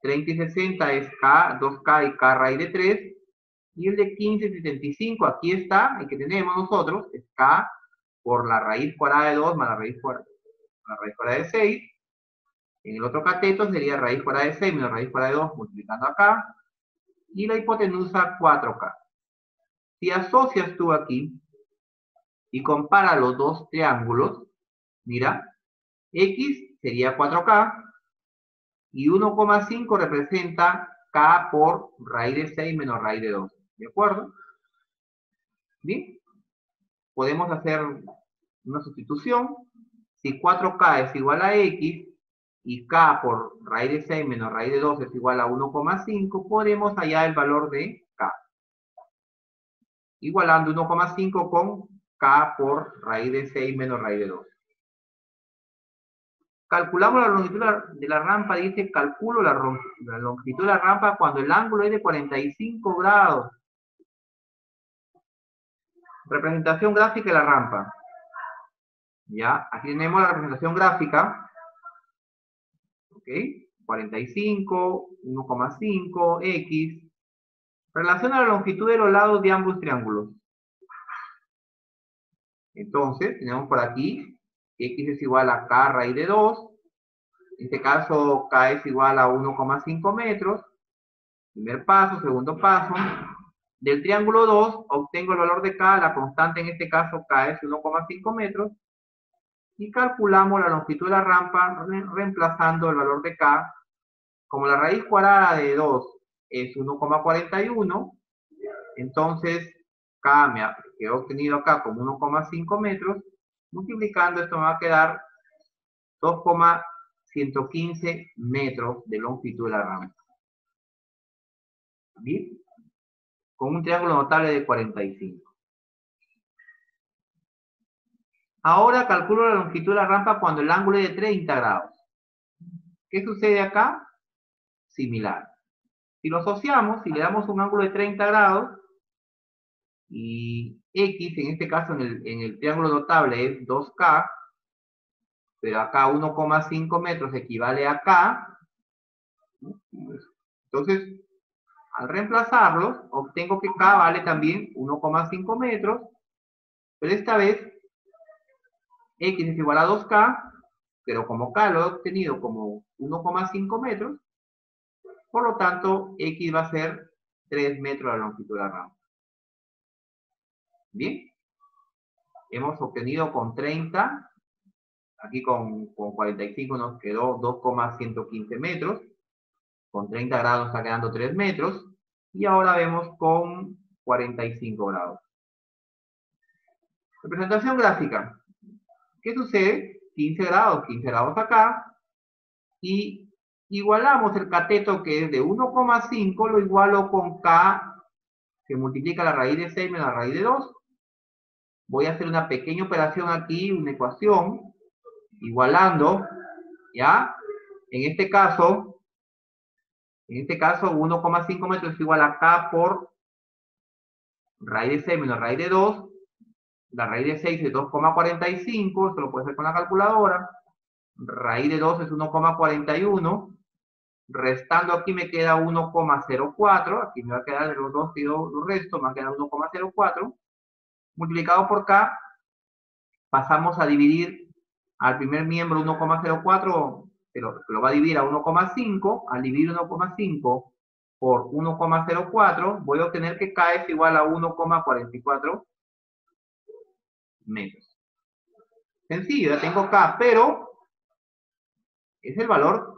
30 y 60 es K, 2K y K raíz de 3, y el de 15 y 75, aquí está, el que tenemos nosotros, es K por la raíz cuadrada de 2 más la raíz cuadrada de 6. En el otro cateto sería raíz cuadrada de 6 menos raíz cuadrada de 2 multiplicando acá, y la hipotenusa 4K. Si asocias tú aquí y compara los dos triángulos, mira, X sería 4K y 1,5 representa K por raíz de 6 menos raíz de 2. ¿De acuerdo? Bien. Podemos hacer una sustitución. Si 4K es igual a X y K por raíz de 6 menos raíz de 2 es igual a 1,5, podemos hallar el valor de K. Igualando 1,5 con K por raíz de 6 menos raíz de 2. Calculamos la longitud de la rampa, dice, calculo la longitud de la rampa cuando el ángulo es de 45 grados. Representación gráfica de la rampa. Ya, aquí tenemos la representación gráfica, ¿ok? 45, 1,5, X. Relaciona la longitud de los lados de ambos triángulos. Entonces, tenemos por aquí, X es igual a K raíz de 2. En este caso, K es igual a 1,5 metros. Primer paso, segundo paso. Del triángulo 2, obtengo el valor de K, la constante en este caso K es 1,5 metros. Y calculamos la longitud de la rampa reemplazando el valor de K. Como la raíz cuadrada de 2 es 1,41, entonces K que he obtenido acá como 1,5 metros, multiplicando esto me va a quedar 2,115 metros de longitud de la rampa. ¿Bien? Con un triángulo notable de 45. Ahora calculo la longitud de la rampa cuando el ángulo es de 30 grados. ¿Qué sucede acá? Similar. Si lo asociamos, si le damos un ángulo de 30 grados, y X, en este caso en el triángulo notable es 2K, pero acá 1,5 metros equivale a K. Entonces, al reemplazarlos, obtengo que K vale también 1,5 metros, pero esta vez X es igual a 2K, pero como K lo he obtenido como 1,5 metros, por lo tanto, X va a ser 3 metros la longitud de la rampa. Bien, hemos obtenido con 30, aquí con 45 nos quedó 2,115 metros, con 30 grados está quedando 3 metros, y ahora vemos con 45 grados. Representación gráfica. ¿Qué sucede? 15 grados acá, y igualamos el cateto que es de 1,5, lo igualo con K, que multiplica la raíz de 6 menos la raíz de 2. Voy a hacer una pequeña operación aquí, una ecuación, igualando, ¿ya? En este caso 1,5 metros es igual a K por raíz de 6 menos raíz de 2. La raíz de 6 es 2,45, esto lo puedes hacer con la calculadora. Raíz de 2 es 1,41. Restando aquí me queda 1,04. Aquí me va a quedar de los dos y los restos, me va a quedar 1,04. Multiplicado por K, pasamos a dividir al primer miembro 1,04, pero lo va a dividir a 1,5. Al dividir 1,5 por 1,04, voy a obtener que K es igual a 1,44 metros. Sencillo, ya tengo K, pero es el valor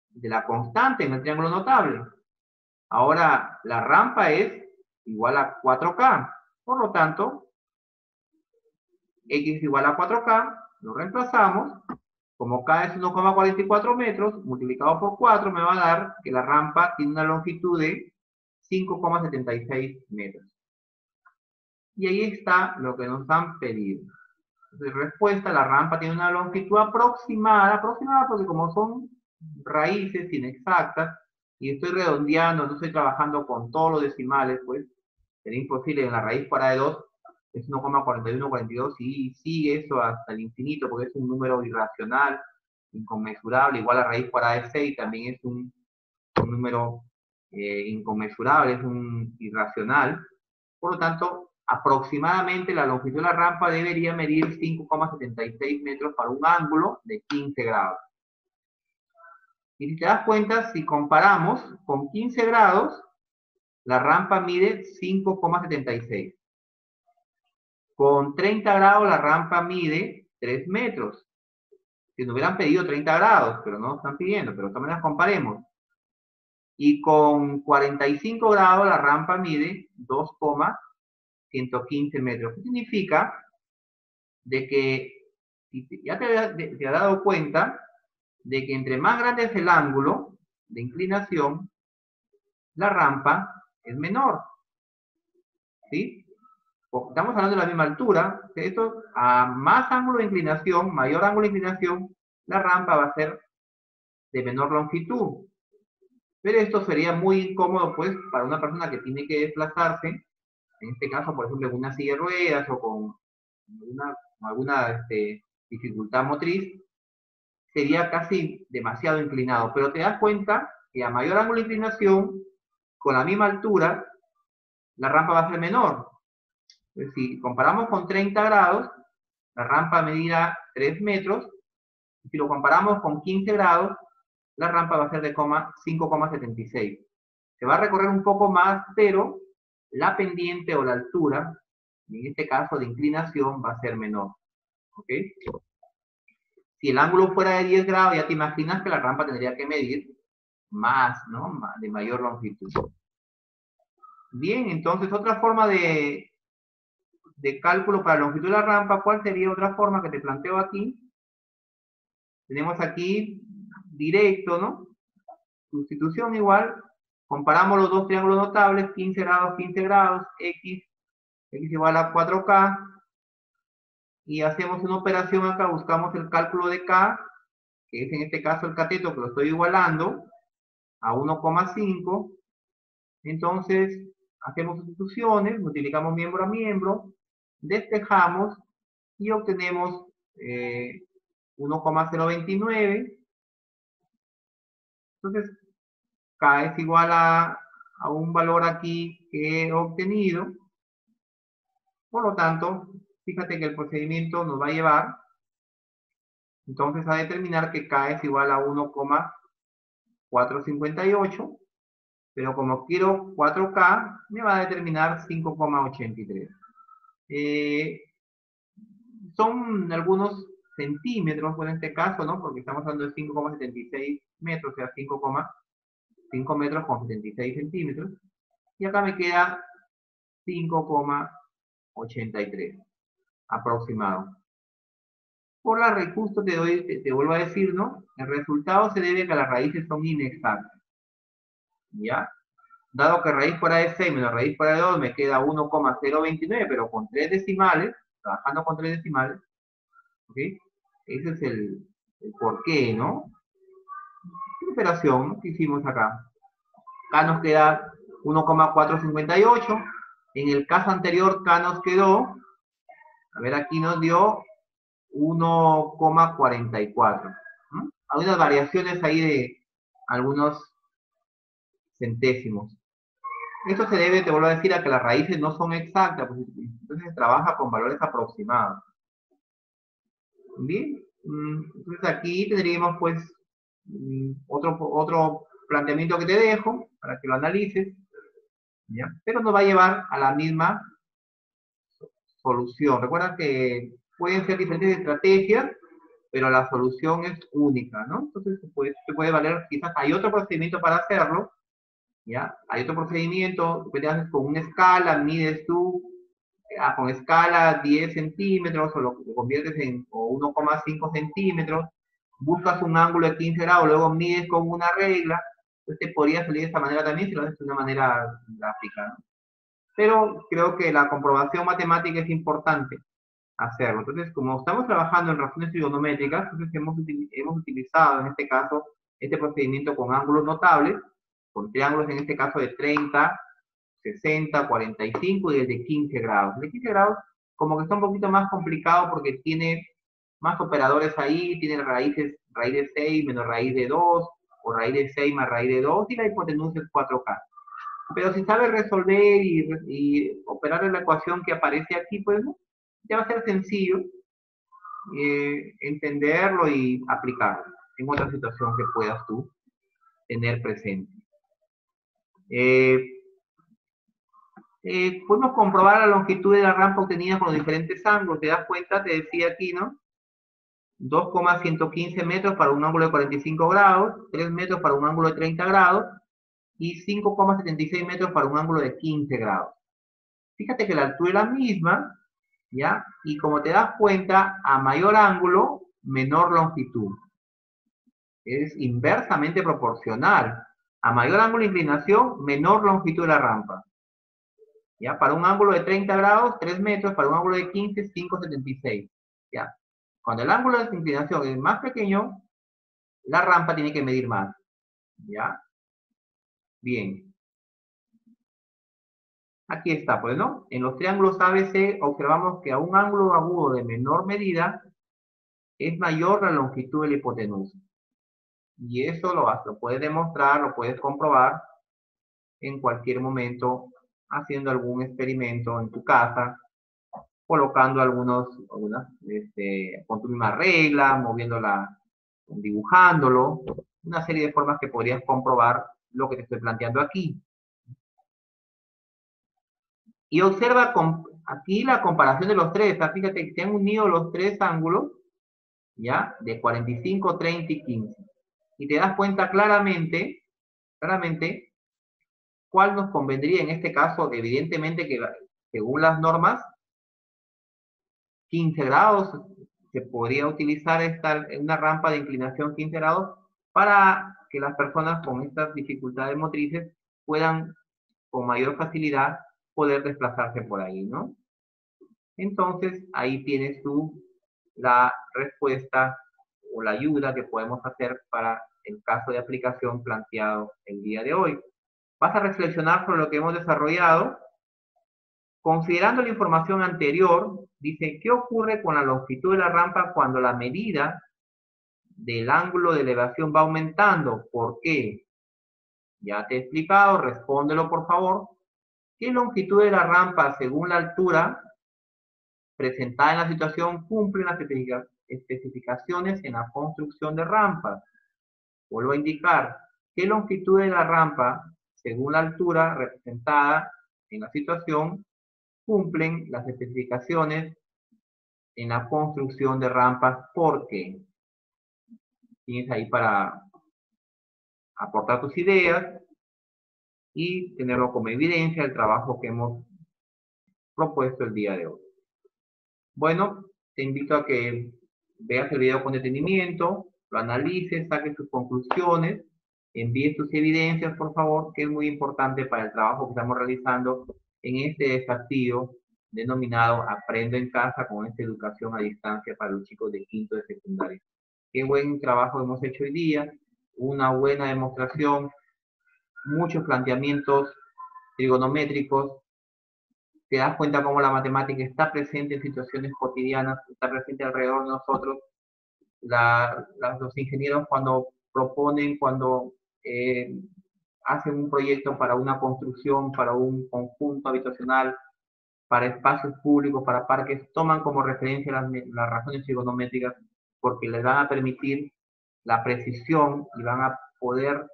de la constante en el triángulo notable. Ahora, la rampa es igual a 4K. Por lo tanto, X es igual a 4K, lo reemplazamos. Como K es 1,44 metros, multiplicado por 4, me va a dar que la rampa tiene una longitud de 5,76 metros. Y ahí está lo que nos han pedido. Entonces, respuesta, la rampa tiene una longitud aproximada porque como son raíces inexactas, y estoy redondeando, no estoy trabajando con todos los decimales, pues, sería imposible. En la raíz cuadrada de 2 es 1,4142 y sigue eso hasta el infinito, porque es un número irracional, inconmensurable. Igual la raíz cuadrada de 6 también es un número inconmensurable, es un irracional. Por lo tanto, aproximadamente la longitud de la rampa debería medir 5,76 metros para un ángulo de 15 grados. Y si te das cuenta, si comparamos con 15 grados, la rampa mide 5,76. Con 30 grados la rampa mide 3 metros. Si nos hubieran pedido 30 grados, pero no nos están pidiendo, pero de todas maneras comparemos. Y con 45 grados la rampa mide 2,115 metros. ¿Qué significa? De que ya te has dado cuenta de que entre más grande es el ángulo de inclinación, la rampa es menor. ¿Sí? Estamos hablando de la misma altura. Esto, a más ángulo de inclinación, mayor ángulo de inclinación, la rampa va a ser de menor longitud. Pero esto sería muy incómodo, pues, para una persona que tiene que desplazarse, en este caso, por ejemplo, en una silla de ruedas o con alguna dificultad motriz, sería casi demasiado inclinado. Pero te das cuenta que a mayor ángulo de inclinación, con la misma altura, la rampa va a ser menor. Entonces, si comparamos con 30 grados, la rampa medirá 3 metros. Y si lo comparamos con 15 grados, la rampa va a ser de 5,76. Se va a recorrer un poco más, pero la pendiente o la altura, en este caso de inclinación, va a ser menor. ¿Ok? Si el ángulo fuera de 10 grados, ya te imaginas que la rampa tendría que medir más, ¿no? De mayor longitud. Bien, entonces otra forma de cálculo para la longitud de la rampa, ¿cuál sería otra forma que te planteo aquí? Tenemos aquí directo, ¿no? Sustitución igual, comparamos los dos triángulos notables, 15 grados, x igual a 4K, y hacemos una operación acá, buscamos el cálculo de K, que es en este caso el cateto, que lo estoy igualando a 1,5, entonces hacemos sustituciones, multiplicamos miembro a miembro, despejamos y obtenemos 1,029. Entonces, K es igual a un valor aquí que he obtenido. Por lo tanto, fíjate que el procedimiento nos va a llevar entonces a determinar que K es igual a 1,458, pero como quiero 4K, me va a determinar 5,83. Son algunos centímetros, bueno, en este caso, ¿no? Porque estamos hablando de 5,76 metros, o sea, 5 metros con 76 centímetros. Y acá me queda 5,83 aproximado. Por la raíz, justo te vuelvo a decir, ¿no? El resultado se debe a que las raíces son inexactas. ¿Ya? Dado que raíz fuera de 6 menos raíz fuera de 2 me queda 1,029, pero con 3 decimales, trabajando con 3 decimales, ¿ok? Ese es el porqué, ¿no? ¿Qué operación que hicimos acá? K nos queda 1,458. En el caso anterior, K nos quedó, a ver, aquí nos dio 1,44. Hay unas variaciones ahí de algunos centésimos. Esto se debe, te vuelvo a decir, a que las raíces no son exactas, pues, entonces se trabaja con valores aproximados. Bien, entonces aquí tendríamos pues otro planteamiento que te dejo para que lo analices, ¿ya? Pero nos va a llevar a la misma solución. Recuerda que pueden ser diferentes estrategias, pero la solución es única, ¿no? Entonces te puede valer, quizás hay otro procedimiento para hacerlo, ¿ya? Hay otro procedimiento que te haces con una escala, mides tú con escala 10 centímetros o lo conviertes en 1,5 centímetros, buscas un ángulo de 15 grados, luego mides con una regla, entonces te podría salir de esta manera también si lo haces de una manera gráfica, ¿no? Pero creo que la comprobación matemática es importante hacerlo. Entonces, como estamos trabajando en razones trigonométricas, entonces hemos utilizado en este caso este procedimiento con ángulos notables, con triángulos en este caso de 30, 60, 45 y el de 15 grados. El de 15 grados como que está un poquito más complicado porque tiene más operadores ahí, tiene raíz de 6 menos raíz de 2, o raíz de 6 más raíz de 2, y la hipotenusa es 4K. Pero si sabes resolver y operar en la ecuación que aparece aquí, pues ya va a ser sencillo entenderlo y aplicarlo en otra situación que puedas tú tener presente. Podemos comprobar la longitud de la rampa obtenida con los diferentes ángulos. ¿Te das cuenta? Te decía aquí, ¿no? 2,115 metros para un ángulo de 45 grados, 3 metros para un ángulo de 30 grados y 5,76 metros para un ángulo de 15 grados. Fíjate que la altura es la misma, ¿ya? Y como te das cuenta, a mayor ángulo, menor longitud. Es inversamente proporcional. A mayor ángulo de inclinación, menor longitud de la rampa. ¿Ya? Para un ángulo de 30 grados, 3 metros, para un ángulo de 15, 5,76. ¿Ya? Cuando el ángulo de inclinación es más pequeño, la rampa tiene que medir más. ¿Ya? Bien. Aquí está, pues, ¿no? En los triángulos ABC observamos que a un ángulo agudo de menor medida, es mayor la longitud de la hipotenusa. Y eso lo puedes demostrar, lo puedes comprobar en cualquier momento haciendo algún experimento en tu casa, colocando con tu misma regla, moviéndola, dibujándolo, una serie de formas que podrías comprobar lo que te estoy planteando aquí. Y observa aquí la comparación de los tres. Fíjate que se han unido los tres ángulos, ¿ya? De 45, 30 y 15. Y te das cuenta claramente, cuál nos convendría en este caso. Evidentemente que según las normas, 15 grados, se podría utilizar una rampa de inclinación 15 grados para que las personas con estas dificultades motrices puedan con mayor facilidad poder desplazarse por ahí, ¿no? Entonces, ahí tienes tú la respuesta o la ayuda que podemos hacer para el caso de aplicación planteado el día de hoy. Vas a reflexionar sobre lo que hemos desarrollado. Considerando la información anterior, dice, ¿qué ocurre con la longitud de la rampa cuando la medida del ángulo de elevación va aumentando? ¿Por qué? Ya te he explicado, respóndelo por favor. ¿Qué longitud de la rampa según la altura presentada en la situación cumple las especificaciones en la construcción de rampas? Vuelvo a indicar, ¿qué longitud de la rampa según la altura representada en la situación cumplen las especificaciones en la construcción de rampas? Porque tienes ahí para aportar tus ideas y tenerlo como evidencia del trabajo que hemos propuesto el día de hoy. Bueno, te invito a que veas el video con detenimiento, lo analices, saques tus conclusiones, envíes tus evidencias, por favor, que es muy importante para el trabajo que estamos realizando en este desafío denominado Aprendo en Casa con esta educación a distancia para los chicos de quinto de secundaria. Qué buen trabajo hemos hecho hoy día, una buena demostración, muchos planteamientos trigonométricos. Te das cuenta cómo la matemática está presente en situaciones cotidianas, está presente alrededor de nosotros. Los ingenieros cuando proponen, cuando hacen un proyecto para una construcción, para un conjunto habitacional, para espacios públicos, para parques, toman como referencia las razones trigonométricas porque les van a permitir la precisión y van a poder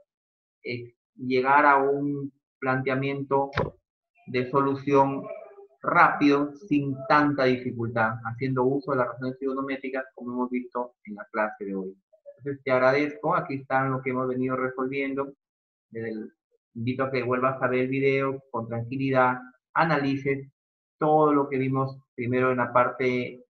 llegar a un planteamiento de solución rápido, sin tanta dificultad, haciendo uso de las razones trigonométricas como hemos visto en la clase de hoy. Entonces te agradezco, aquí están lo que hemos venido resolviendo. Invito a que vuelvas a ver el video con tranquilidad, analices todo lo que vimos primero en la parte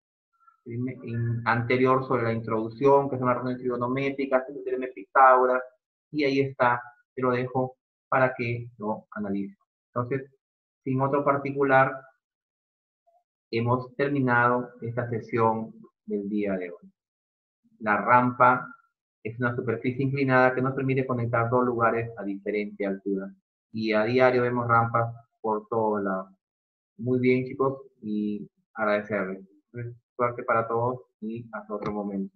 anterior sobre la introducción, que son las razones trigonométricas, el teorema de Pitágoras, y ahí está, te lo dejo para que lo analices. Entonces, sin otro particular, hemos terminado esta sesión del día de hoy. La rampa es una superficie inclinada que nos permite conectar dos lugares a diferente altura. Y a diario vemos rampas por todos lados. Muy bien, chicos, y agradecerles. Suerte para todos y hasta otro momento.